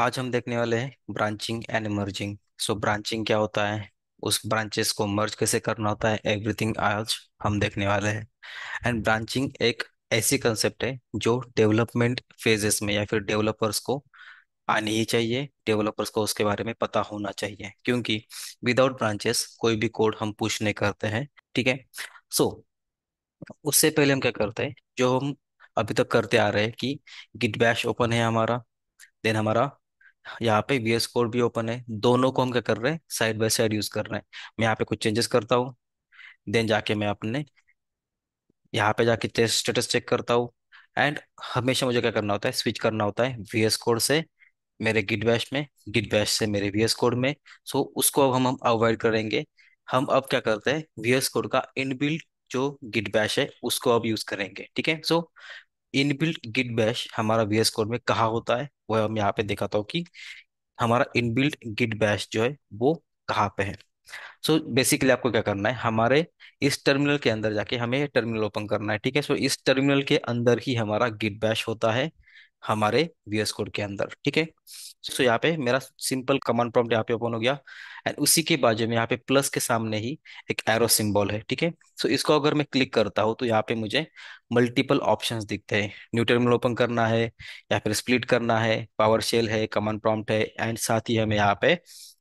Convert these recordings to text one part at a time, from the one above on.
आज हम देखने वाले हैं branching and merging. So branching क्या होता है, उस ब्रांचेस को मर्ज कैसे करना होता है, एवरीथिंग आज हम देखने वाले हैं। एंड ब्रांचिंग एक ऐसी कंसेप्ट है जो डेवलपमेंट फेजेस में या फिर डेवलपर्स को आनी ही चाहिए, डेवलपर्स को उसके बारे में पता होना चाहिए, क्योंकि विदाउट ब्रांचेस कोई भी कोड हम पुश नहीं करते हैं। ठीक है। सो उससे पहले हम क्या करते हैं, जो हम अभी तक करते आ रहे हैं कि गिट बैश ओपन है हमारा, देन हमारा यहाँ पे VS कोड भी ओपन है, दोनों को हम क्या कर रहे हैं, साइड बाय साइड यूज कर रहे हैं। मैं यहाँ पे कुछ चेंजेस करता हूँ, देन जाके मैं अपने यहाँ पे जाके स्टेटस चेक करता हूँ। एंड हमेशा मुझे क्या करना होता है, स्विच करना होता है VS कोड से मेरे गिट बैश में, गिट बैश से मेरे VS कोड में। सो उसको अब हम अवॉइड करेंगे। हम अब क्या करते हैं, VS कोड का इनबिल्ट जो गिट बैश है उसको अब यूज करेंगे। ठीक है। सो इनबिल्ट गिट बैश हमारा VS कोड में कहाँ होता है, वो हम यहाँ पे दिखाता हूँ कि हमारा इनबिल्ट गिट बैश जो है वो कहाँ पे है। सो बेसिकली आपको क्या करना है, हमारे इस टर्मिनल के अंदर जाके हमें टर्मिनल ओपन करना है। ठीक है। सो इस टर्मिनल के अंदर ही हमारा गिट बैश होता है, हमारे VS कोड के अंदर। ठीक है। सो यहाँ पे मेरा सिंपल कमांड प्रॉम्प्ट यहाँ पे ओपन हो गया। एंड उसी के बाजू में यहाँ पे प्लस के सामने ही एक एरो सिंबल है। ठीक है। सो इसको अगर मैं क्लिक करता हूँ तो यहाँ पे मुझे मल्टीपल ऑप्शंस दिखते हैं, न्यू टर्मिनल ओपन करना है या फिर स्प्लिट करना है, पावर शेल है, कमांड प्रॉम्प्ट है, एंड साथ ही हमें यहाँ पे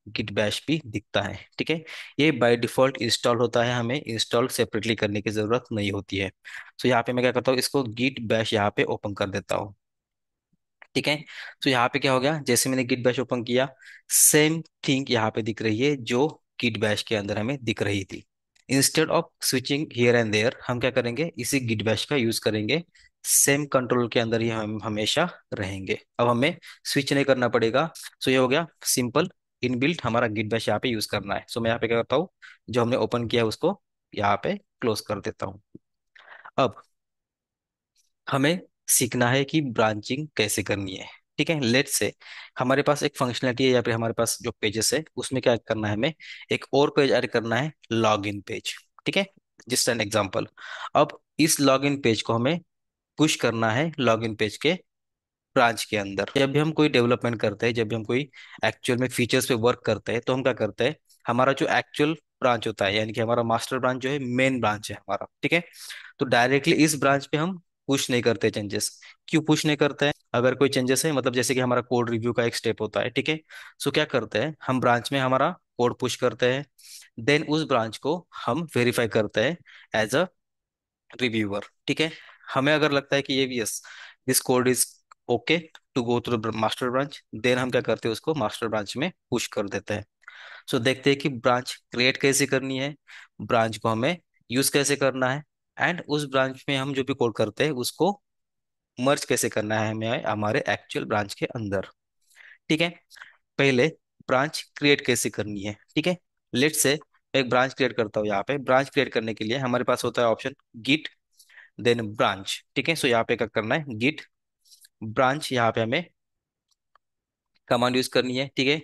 गिट बैश भी दिखता है। ठीक है। ये बाय डिफॉल्ट इंस्टॉल होता है, हमें इंस्टॉल सेपरेटली करने की जरूरत नहीं होती है। सो यहाँ पे मैं क्या करता हूँ, इसको गिट बैश यहाँ पे ओपन कर देता हूँ। ठीक है। तो यहाँ पे क्या हो गया, जैसे मैंने गिट बैश ओपन किया, सेम थिंग यहाँ पे दिख रही है जो गिट बैश के अंदर हमें दिख रही थी। Instead of switching here and there हम क्या करेंगे, इसी गिट बैश का यूज करेंगे, सेम कंट्रोल के अंदर ही हम हमेशा रहेंगे। अब हमें स्विच नहीं करना पड़ेगा। सो ये हो गया सिंपल, इनबिल्ट हमारा गिट बैश यहाँ पे यूज करना है। सो मैं यहाँ पे क्या करता हूँ, जो हमने ओपन किया उसको यहाँ पे क्लोज कर देता हूँ। अब हमें सीखना है कि ब्रांचिंग कैसे करनी है। ठीक है। लेट्स से हमारे पास एक फंक्शनलिटी है या फिर हमारे पास जो पेजेस है उसमें क्या करना है, हमें एक और पेज ऐड करना है, लॉग इन पेज। ठीक है। Just an example. अब इस लॉग इन पेज को हमें पुश करना है लॉग इन पेज के ब्रांच के अंदर। जब भी हम कोई डेवलपमेंट करते हैं, जब भी हम कोई एक्चुअल में फीचर्स पे वर्क करते हैं, तो हम क्या करते हैं, हमारा जो एक्चुअल ब्रांच होता है यानी कि हमारा मास्टर ब्रांच जो है, मेन ब्रांच है हमारा। ठीक है। तो डायरेक्टली इस ब्रांच पे हम पुश नहीं करते चेंजेस। क्यों पुश नहीं करते हैं, अगर कोई चेंजेस है, मतलब जैसे कि हमारा कोड रिव्यू का एक स्टेप होता है। ठीक है। सो क्या करते हैं, हम ब्रांच में हमारा कोड पुश करते हैं, देन उस ब्रांच को हम वेरीफाई करते हैं एज अ रिव्यूअर। ठीक है। हमें अगर लगता है कि ये भी yes, this code is okay to go through master branch, then हम क्या करते हैं, उसको मास्टर ब्रांच में पुश कर देते हैं। सो देखते हैं कि ब्रांच क्रिएट कैसे करनी है, ब्रांच को हमें यूज कैसे करना है, एंड उस ब्रांच में हम जो भी कोड करते हैं उसको मर्ज कैसे करना है हमें हमारे एक्चुअल ब्रांच के अंदर। ठीक है। पहले ब्रांच क्रिएट कैसे करनी है। ठीक है। लेट से एक ब्रांच क्रिएट करता हूँ। यहाँ पे ब्रांच क्रिएट करने के लिए हमारे पास होता है ऑप्शन गिट देन ब्रांच। ठीक है। सो यहाँ पे क्या करना है, गिट ब्रांच, यहाँ पे हमें कमांड यूज करनी है। ठीक है।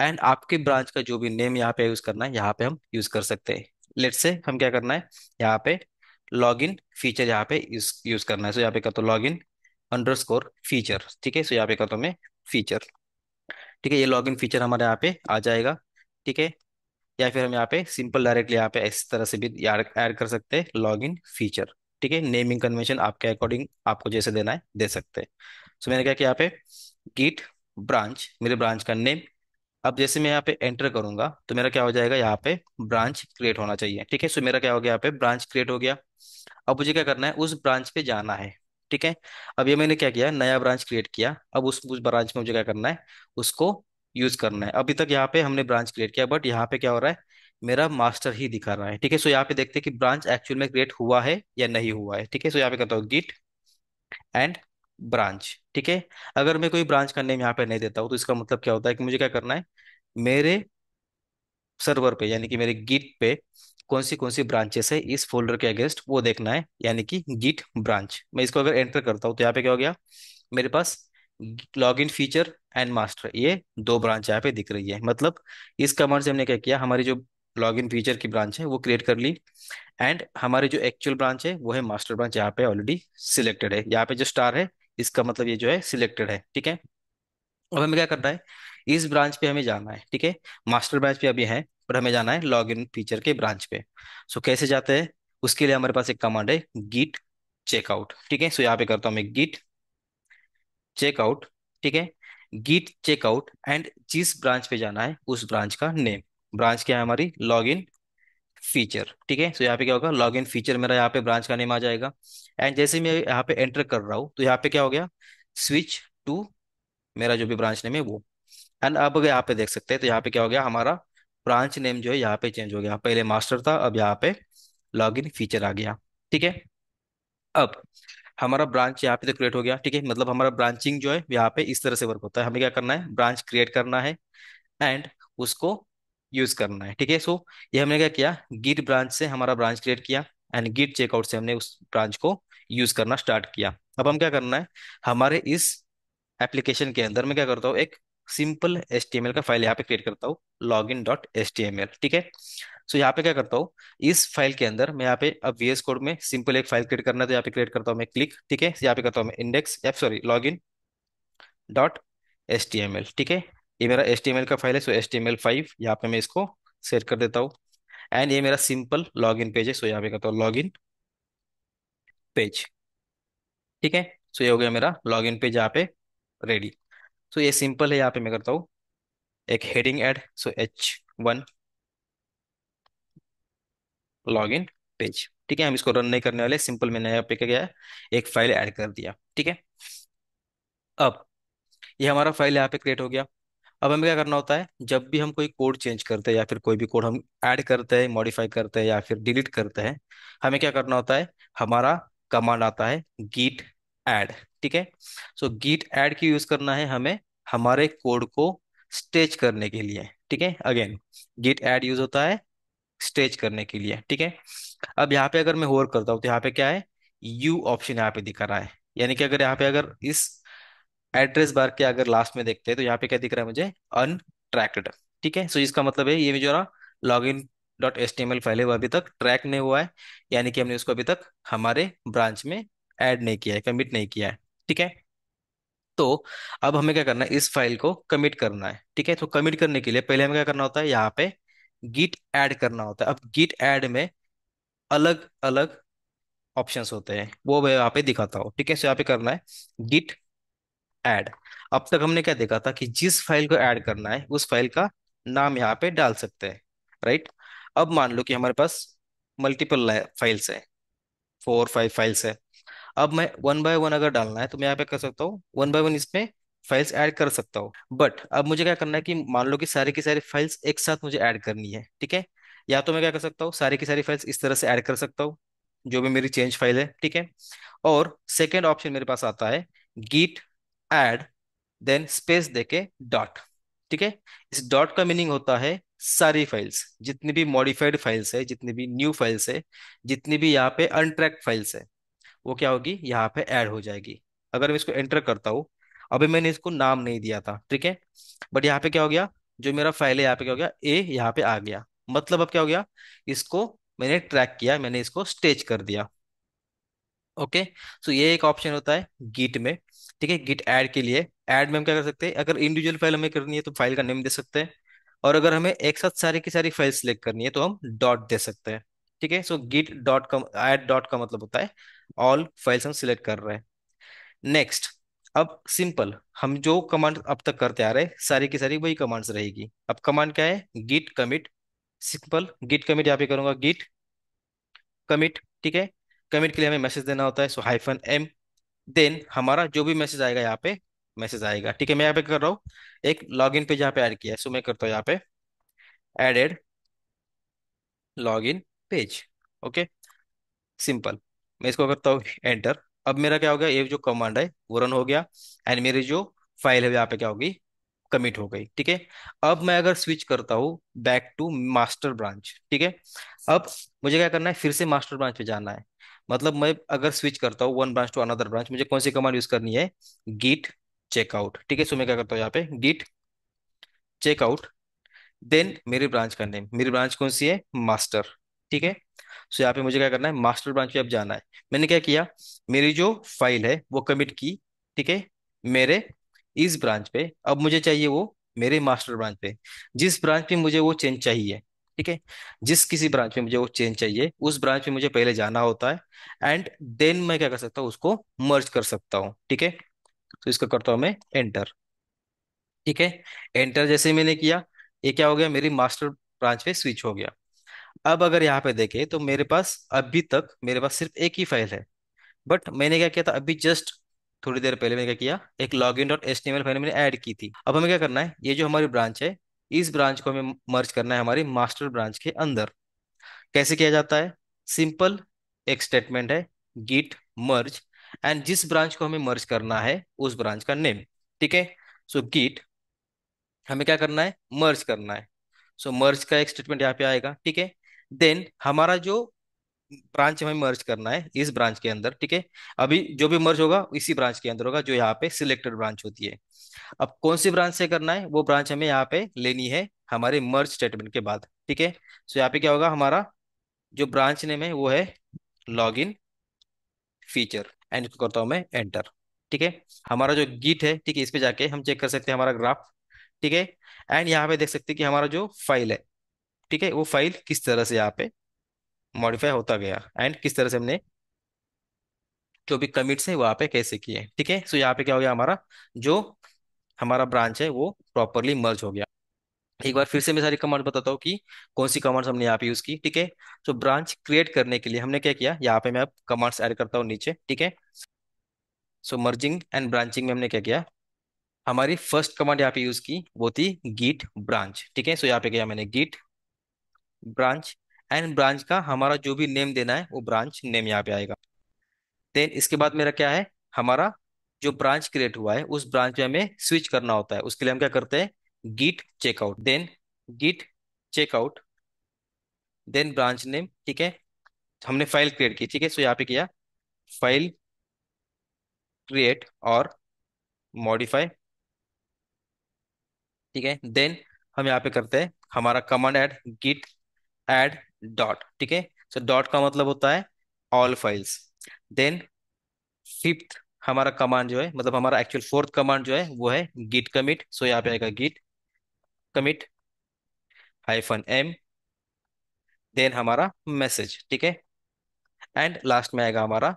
एंड आपके ब्रांच का जो भी नेम यहाँ पे यूज करना है, यहाँ पे हम यूज कर सकते हैं। लेट्स से हम क्या करना है, यहाँ पे लॉग इन फीचर यहाँ पे यूज यूज करना है। सो यहाँ पे करता हूँ लॉग इन अंडरस्कोर फीचर। ठीक है। सो यहाँ पे करता हूँ मैं फीचर। ठीक है। ये लॉग इन फीचर हमारे यहाँ पे आ जाएगा। ठीक है। या फिर हम यहाँ पे सिंपल डायरेक्टली यहाँ पे इस तरह से भी ऐड कर सकते हैं, लॉग इन फीचर। ठीक है। नेमिंग कन्वेंशन आपके अकॉर्डिंग आपको जैसे देना है दे सकते हैं। सो मैंने क्या किया, यहाँ पे गिट ब्रांच, मेरे ब्रांच का नेम। अब जैसे मैं यहाँ पे एंटर करूंगा तो मेरा क्या हो जाएगा, यहाँ पे ब्रांच क्रिएट होना चाहिए। ठीक है। सो मेरा क्या हो गया, यहाँ पे ब्रांच क्रिएट हो गया। अब मुझे क्या करना है, उस ब्रांच पे जाना है। ठीक है। अब ये मैंने क्या किया, नया ब्रांच क्रिएट किया। अब उस ब्रांच में मुझे क्या करना है, उसको यूज करना है। अभी तक यहाँ पे हमने ब्रांच क्रिएट किया, बट यहाँ पे क्या हो रहा है, मेरा मास्टर ही दिखा रहा है। ठीक है। सो यहाँ पे देखते हैं कि ब्रांच एक्चुअल में क्रिएट हुआ है या नहीं हुआ है। ठीक है। सो यहाँ पे करता हूँ गिट एंड ब्रांच। ठीक है। अगर मैं कोई ब्रांच का नेम यहाँ पे नहीं देता हूँ तो इसका मतलब क्या होता है कि मुझे क्या करना है, मेरे सर्वर पे यानी कि मेरे गिट पे कौन सी ब्रांचेस है इस फोल्डर के अगेंस्ट वो देखना है, यानी कि गिट ब्रांच। मैं इसको अगर एंटर करता हूँ तो यहाँ पे क्या हो गया, मेरे पास लॉगिन फीचर एंड मास्टर, ये दो ब्रांच यहाँ पे दिख रही है। मतलब इस कमांड से हमने क्या किया, हमारी जो लॉगिन फीचर की ब्रांच है वो क्रिएट कर ली, एंड हमारी जो एक्चुअल ब्रांच है वो है मास्टर ब्रांच, यहाँ पे ऑलरेडी सिलेक्टेड है। यहाँ पे जो स्टार है इसका मतलब ये जो है सिलेक्टेड है। ठीक है। अब हमें क्या करना है, इस ब्रांच पे हमें जाना है, ठीक है। मास्टर ब्रांच पे अभी है, पर हमें जाना है लॉग इन फीचर के ब्रांच पे। सो कैसे जाते हैं, उसके लिए हमारे पास एक कमांड है git checkout, ठीक है। सो यहाँ पे करता हूँ मैं git checkout, ठीक है। git checkout एंड जिस ब्रांच पे जाना है उस ब्रांच का नेम, ब्रांच क्या है हमारी, लॉग इन फीचर, ठीक है। सो यहाँ पे क्या होगा, लॉग इन फीचर मेरा यहाँ पे ब्रांच का नेम आ जाएगा। एंड जैसे मैं यहाँ पे एंटर कर रहा हूँ तो यहाँ पे क्या हो गया, स्विच टू मेरा जो भी ब्रांच नेम है वो। एंड अब अगर यहाँ पे देख सकते हैं तो यहाँ पे क्या हो गया, हमारा ब्रांच नेम जो है यहाँ पे चेंज हो गया, पहले मास्टर था अब यहाँ पे लॉग इन फीचर आ गया, ठीक है। अब हमारा ब्रांच यहाँ पे तो क्रिएट हो गया, ठीक है। मतलब हमारा ब्रांचिंग जो है यहाँ पे इस तरह से वर्क होता है, हमें क्या करना है, ब्रांच क्रिएट करना है एंड उसको यूज करना है, ठीक है। सो ये हमने क्या किया, गिट ब्रांच से हमारा ब्रांच क्रिएट किया एंड गिट चेकआउट से हमने उस ब्रांच को यूज करना स्टार्ट किया। अब हम क्या करना है, हमारे इस एप्लीकेशन के अंदर मैं क्या करता हूँ, एक सिंपल HTML का फाइल यहाँ पे क्रिएट करता हूँ, login.html, ठीक है। सो यहाँ पे क्या करता हूँ, इस फाइल के अंदर मैं यहाँ पे अब VS कोड में सिंपल एक फाइल क्रिएट करना है, तो यहाँ पे क्रिएट करता हूँ मैं क्लिक, ठीक है। यहाँ पे करता हूँ मैं इंडेक्स एफ सॉरी login.html, ठीक है। ये मेरा HTML का फाइल है, सो HTML5 यहाँ पे मैं इसको सेट कर देता हूँ। एंड ये मेरा सिंपल लॉगिन पेज है, सो यहाँ पे करता हूँ लॉगिन पेज, ठीक है। सो ये हो गया मेरा लॉगिन पेज यहाँ पे रेडी। सो ये सिंपल है, यहाँ पे मैं करता हूँ एक हेडिंग ऐड, सो H1 लॉगिन पेज, ठीक है। हम इसको रन नहीं करने वाले, सिंपल मैंने यहाँ पे क्या किया है, एक फाइल ऐड कर दिया, ठीक है। अब ये हमारा फाइल यहाँ पे क्रिएट हो गया। अब हमें क्या करना होता है, जब भी हम कोई कोड चेंज करते हैं या फिर कोई भी कोड हम ऐड करते हैं, मॉडिफाई करते हैं या फिर डिलीट करते हैं, हमें क्या करना होता है, हमारा कमांड आता है git add, ठीक है। सो git add की यूज करना है हमें हमारे कोड को स्टेच करने के लिए, ठीक है। अगेन git add यूज होता है स्टेच करने के लिए, ठीक है। अब यहाँ पे अगर मैं होवर करता हूँ तो यहाँ पे क्या है, यू ऑप्शन यहाँ पे दिखा रहा है, यानी कि अगर यहाँ पे अगर इस एड्रेस बार के अगर लास्ट में देखते हैं तो यहाँ पे क्या दिख रहा है मुझे, अनट्रैक्ड, ठीक है। सो इसका मतलब है ये जो ना login.html फाइल है वो अभी तक ट्रैक नहीं हुआ है, यानी कि हमने उसको अभी तक हमारे ब्रांच में ऐड नहीं किया है, कमिट नहीं किया है, ठीक है। तो अब हमें क्या करना है, इस फाइल को कमिट करना है, ठीक है। तो कमिट करने के लिए पहले हमें क्या करना होता है, यहाँ पे गिट ऐड करना होता है। अब गिट ऐड में अलग अलग ऑप्शंस होते हैं, वो मैं यहाँ पे दिखाता हूँ, ठीक है। सो यहाँ पे करना है गिट ऐड। अब तक हमने क्या देखा था कि जिस फाइल को ऐड करना है उस फाइल का नाम यहाँ पे डाल सकते हैं, राइट। अब मान लो कि हमारे पास मल्टीपल फाइल्स है, 4 5 फाइल्स है। अब मैं वन बाय वन अगर डालना है तो मैं यहाँ पे कर सकता हूँ, वन बाय वन इसमें फाइल्स ऐड कर सकता हूँ। बट अब मुझे क्या करना है कि मान लो कि सारी की सारी फाइल्स एक साथ मुझे ऐड करनी है, ठीक है। या तो मैं क्या कर सकता हूँ, सारी की सारी फाइल्स इस तरह से ऐड कर सकता हूँ, जो भी मेरी चेंज फाइल है, ठीक है। और सेकेंड ऑप्शन मेरे पास आता है git add देन स्पेस देके डॉट, ठीक है। इस डॉट का मीनिंग होता है सारी फाइल्स, जितनी भी मॉडिफाइड फाइल्स है, जितनी भी न्यू फाइल्स है, जितनी भी यहाँ पे अनट्रैक्ड फाइल्स है, वो क्या होगी, यहाँ पे ऐड हो जाएगी। अगर मैं इसको एंटर करता हूँ, अभी मैंने इसको नाम नहीं दिया था, ठीक है। बट यहाँ पे क्या हो गया, जो मेरा फाइल है यहाँ पे क्या हो गया, ए यहाँ पे आ गया। मतलब अब क्या हो गया, इसको मैंने ट्रैक किया, मैंने इसको स्टेज कर दिया, ओके। सो ये एक ऑप्शन होता है गिट में, ठीक है। गिट ऐड के लिए, ऐड में हम क्या कर सकते हैं, अगर इंडिविजुअल फाइल हमें करनी है तो फाइल का नेम दे सकते हैं, और अगर हमें एक साथ सारी की सारी फाइल सिलेक्ट करनी है तो हम डॉट दे सकते हैं, ठीक है। सो गिट डॉट का, ऐड डॉट का मतलब होता है ऑल फाइल्स हम सिलेक्ट कर रहे हैं। नेक्स्ट, अब सिंपल हम जो कमांड अब तक करते आ रहे हैं सारी की सारी वही कमांड्स रहेगी। अब कमांड क्या है, Git commit, simple Git commit यहाँ पे करूंगा, गिट कमिट, ठीक है। कमिट के लिए हमें मैसेज देना होता है, सो -m, देन हमारा जो भी मैसेज आएगा यहाँ पे मैसेज आएगा, ठीक है। मैं यहाँ पे कर रहा हूँ एक लॉगिन पेज यहाँ पे ऐड किया है, सो मैं करता हूँ यहाँ पे added login page, okay, simple. मैं इसको करता हूँ एंटर। अब मेरा क्या हो गया, ये जो कमांड है वो रन हो गया एंड मेरी जो फाइल है यहाँ पे क्या होगी, कमिट हो गई, ठीक है। अब मैं अगर स्विच करता हूँ बैक टू मास्टर ब्रांच, ठीक है। अब मुझे क्या करना है, फिर से मास्टर ब्रांच पे जाना है। मतलब मैं अगर स्विच करता हूँ one branch to another branch, मुझे कौन सी कमांड यूज करनी है, git checkout, ठीक है। सो मैं क्या करता हूँ यहाँ पे git checkout, देन मेरी ब्रांच का नेम, मेरी ब्रांच कौन सी है, मास्टर, ठीक है। सो यहाँ पे मुझे क्या करना है, मास्टर ब्रांच पे अब जाना है। मैंने क्या किया, मेरी जो फाइल है वो कमिट की, ठीक है, मेरे इस ब्रांच पे, अब मुझे चाहिए वो मेरे मास्टर ब्रांच पे, जिस ब्रांच पे मुझे वो चेंज चाहिए, ठीक है, जिस किसी ब्रांच में मुझे वो चेंज चाहिए उस ब्रांच में मुझे पहले जाना होता है, एंड देन मैं क्या कर सकता हूँ, उसको मर्ज कर सकता हूँ, ठीक है। तो इसको करता हूँ मैं एंटर, ठीक है। एंटर जैसे ही मैंने किया, ये क्या हो गया, मेरी मास्टर ब्रांच पे स्विच हो गया। अब अगर यहाँ पे देखें तो मेरे पास अभी तक मेरे पास सिर्फ एक ही फाइल है, बट मैंने क्या किया था अभी जस्ट थोड़ी देर पहले, मैंने क्या किया, एक लॉगिन डॉट एचटीएमएल फाइल मैंने ऐड की थी। अब हमें क्या करना है, ये जो हमारी ब्रांच है, इस ब्रांच को हमें मर्ज करना है हमारी मास्टर ब्रांच के अंदर। कैसे किया जाता है, सिंपल, एक स्टेटमेंट है, git merge, एंड जिस ब्रांच को हमें मर्ज करना है उस ब्रांच का नेम, ठीक है। सो git, हमें क्या करना है, मर्ज करना है। सो मर्ज का एक स्टेटमेंट यहाँ पे आएगा, ठीक है। देन हमारा जो ब्रांच हमें मर्ज करना है इस ब्रांच के अंदर, ठीक है, अभी जो भी मर्ज होगा इसी ब्रांच के अंदर होगा जो यहाँ पे सिलेक्टेड ब्रांच होती है। अब कौन सी ब्रांच से करना है, वो ब्रांच हमें यहाँ पे लेनी है हमारे मर्ज स्टेटमेंट के बाद, ठीक है। सो यहाँ पे क्या होगा, हमारा जो ब्रांच नेम है वो है लॉगिन फीचर, एंड इसको करता हूं मैं एंटर, ठीक है। हमारा जो गिट है, ठीक है, इस पे जाके हम चेक कर सकते हैं हमारा ग्राफ, ठीक है। एंड यहाँ पे देख सकते हैं कि हमारा जो फाइल है, ठीक है, वो फाइल किस तरह से यहाँ पे मॉडिफाई होता गया, एंड किस तरह से हमने जो भी कमिट्स है वहाँ पे कैसे किए, ठीक है। सो यहाँ पे क्या हो गया, हमारा जो हमारा ब्रांच है वो प्रॉपरली मर्ज हो गया। एक बार फिर से मैं सारी कमांड बताता हूँ कि कौन सी कमांड्स हमने यहाँ पे यूज की, ठीक है। तो ब्रांच क्रिएट करने के लिए हमने क्या किया, यहाँ पे मैं अब कमांड्स ऐड करता हूँ नीचे, ठीक है। सो मर्जिंग एंड ब्रांचिंग में हमने क्या किया, हमारी फर्स्ट कमांड यहाँ पे यूज की वो थी git ब्रांच, ठीक है। सो यहाँ पे गया मैंने git ब्रांच, एंड ब्रांच का हमारा जो भी नेम देना है वो ब्रांच नेम यहाँ पे आएगा। देन इसके बाद मेरा क्या है, हमारा जो ब्रांच क्रिएट हुआ है उस ब्रांच में हमें स्विच करना होता है, उसके लिए हम क्या करते हैं, git checkout, then git checkout, then branch name, ठीक है। हमने फाइल क्रिएट की, ठीक है। सो यहाँ पे किया फाइल क्रिएट और मॉडिफाई, ठीक है। देन हम यहाँ पे करते हैं हमारा command add git add dot, ठीक है। सो डॉट का मतलब होता है ऑल फाइल्स। देन फिफ्थ हमारा कमांड जो है, मतलब हमारा एक्चुअल फोर्थ कमांड जो है वो है git commit। सो यहाँ पे आएगा git commit -m, देन हमारा मैसेज, ठीक है। एंड लास्ट में आएगा हमारा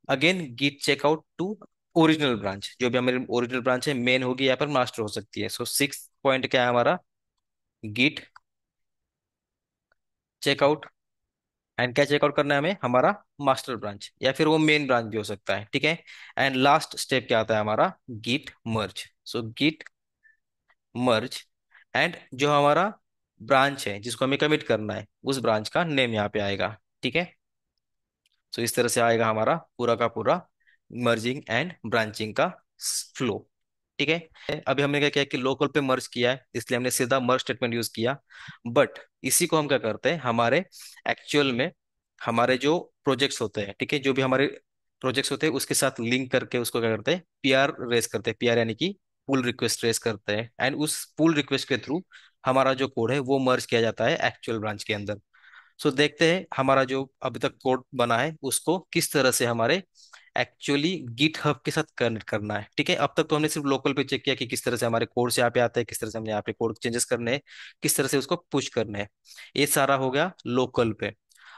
again git checkout to original branch, जो भी हमारी ओरिजिनल ब्रांच है, मेन होगी या पर मास्टर हो सकती है। सो सिक्स पॉइंट क्या है हमारा, git चेकआउट, एंड क्या चेकआउट करना है हमें, हमारा मास्टर ब्रांच या फिर वो मेन ब्रांच भी हो सकता है, ठीक है। एंड लास्ट स्टेप क्या आता है हमारा, git merge. So git merge, and जो हमारा ब्रांच है जिसको हमें कमिट करना है उस ब्रांच का नेम यहाँ पे आएगा, ठीक है। सो इस तरह से आएगा हमारा पूरा का पूरा मर्जिंग एंड ब्रांचिंग का फ्लो, ठीक है। अभी हमने क्या किया कि लोकल पे मर्ज किया है इसलिए हमने सीधा मर्ज स्टेटमेंट यूज किया, बट इसी को हम क्या करते हैं हमारे एक्चुअल में, हमारे जो प्रोजेक्ट्स होते हैं, ठीक है, जो भी हमारे प्रोजेक्ट्स होते हैं उसके साथ लिंक करके उसको क्या करते हैं, पीआर रेस करते हैं, पीआर यानी कि पुल रिक्वेस्ट रेस करते हैं, एंड उस पुल रिक्वेस्ट के थ्रू हमारा जो कोड है वो मर्ज किया जाता है एक्चुअल ब्रांच के अंदर। सो देखते हैं हमारा जो अभी तक कोड बना है उसको किस तरह से हमारे एक्चुअली गिट हब के साथ कनेक्ट करना है, ठीक है। अब तक तो हमने सिर्फ लोकल पे चेक किया कि किस तरह से हमारे कोड से यहाँ पे आते हैं, किस तरह से हमने यहाँ पे कोड चेंजेस करने हैं, किस तरह से उसको पुश करने हैं, ये सारा हो गया लोकल पे।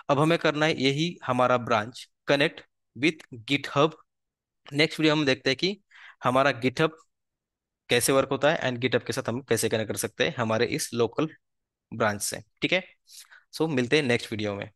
अब हमें करना है यही हमारा branch connect with GitHub. Next video हम देखते हैं कि हमारा गिट हब कैसे वर्क होता है, एंड गिट हब के साथ हम कैसे कनेक्ट कर सकते हैं हमारे इस लोकल ब्रांच से, ठीक है। सो मिलते हैं नेक्स्ट वीडियो में।